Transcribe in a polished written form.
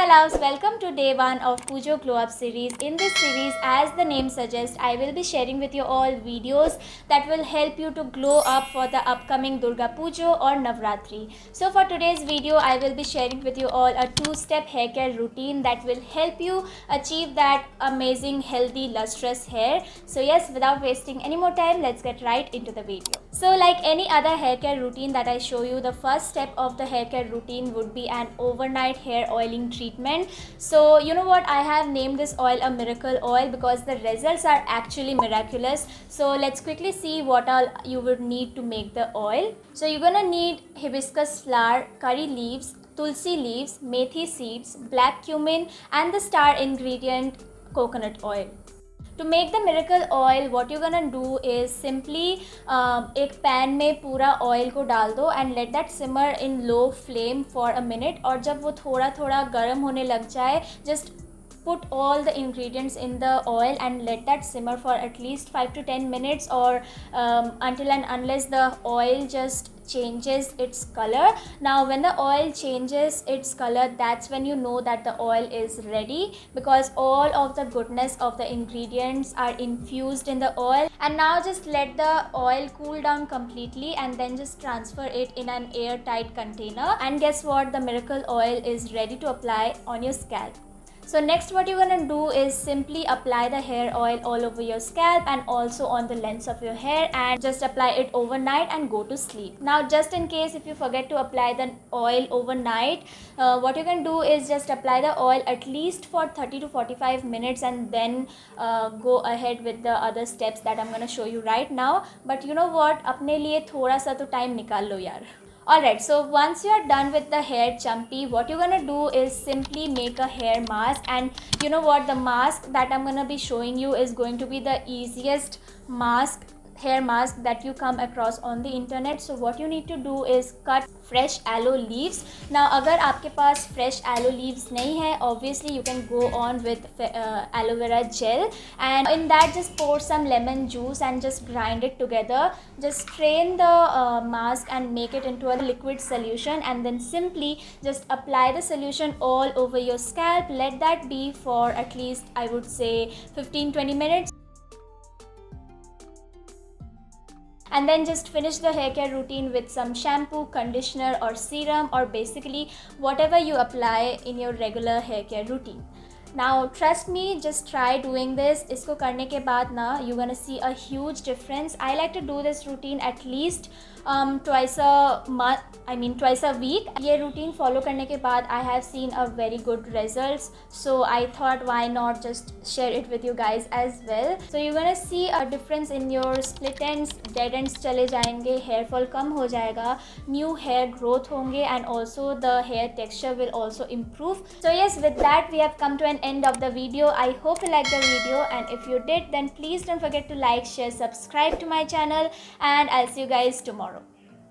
my loves, welcome to day 1 of PUJO Glow Up series. In this series, as the name suggests, I will be sharing with you all videos that will help you to glow up for the upcoming Durga Pujo or Navratri. So for today's video, I will be sharing with you all a 2-step hair care routine that will help you achieve that amazing, healthy, lustrous hair. So yes, without wasting any more time, let's get right into the video. So like any other hair care routine that I show you, the first step of the hair care routine would be an overnight hair oiling treatment. So you know what, I have named this oil a miracle oil because the results are actually miraculous. So let's quickly see what all you would need to make the oil. So you're gonna need hibiscus flower, curry leaves, tulsi leaves, methi seeds, black cumin, and the star ingredient, coconut oil. To make the miracle oil, what you're gonna do is simply एक pan में पूरा oil को डाल दो and let that simmer in low flame for a minute. और जब वो थोड़ा थोड़ा गर्म होने लग जाए, just put all the ingredients in the oil and let that simmer for at least 5 to 10 minutes or until and unless the oil just changes its color. Now when the oil changes its color, that's when you know that the oil is ready, because all of the goodness of the ingredients are infused in the oil. And now just let the oil cool down completely and then just transfer it in an airtight container, and guess what, the miracle oil is ready to apply on your scalp. So next what you're gonna do is simply apply the hair oil all over your scalp and also on the lengths of your hair, and just apply it overnight and go to sleep. Now just in case if you forget to apply the oil overnight, what you can do is just apply the oil at least for 30 to 45 minutes and then go ahead with the other steps that I'm gonna show you right now. But you know what, अपने लिए थोड़ा सा तो time निकाल लो यार. Alright, so once you are done with the hair chumpy, what you're gonna do is simply make a hair mask. And you know what, the mask that I'm gonna be showing you is going to be the easiest hair mask that you come across on the internet. So what you need to do is cut fresh aloe leaves. Now अगर आपके पास fresh aloe leaves नहीं है, obviously you can go on with aloe vera gel, and in that just pour some lemon juice and just grind it together. Just strain the mask and make it into a liquid solution, and then simply just apply the solution all over your scalp. Let that be for at least, I would say, 15-20 minutes. And then just finish the hair care routine with some shampoo, conditioner or serum, or basically whatever you apply in your regular hair care routine. Now trust me, just try doing this. इसको करने के बाद ना, you're gonna see a huge difference. I like to do this routine at least twice a week. ये routine follow करने के बाद I have seen a very good results. So I thought why not just share it with you guys as well. So you're gonna see a difference in your split ends, dead ends चले जाएंगे, hair fall कम हो जाएगा, new hair growth होंगे, and also the hair texture will also improve. So yes, with that we have come to an end of the video. I hope you liked the video, and if you did, then please don't forget to like, share, subscribe to my channel, and I'll see you guys tomorrow.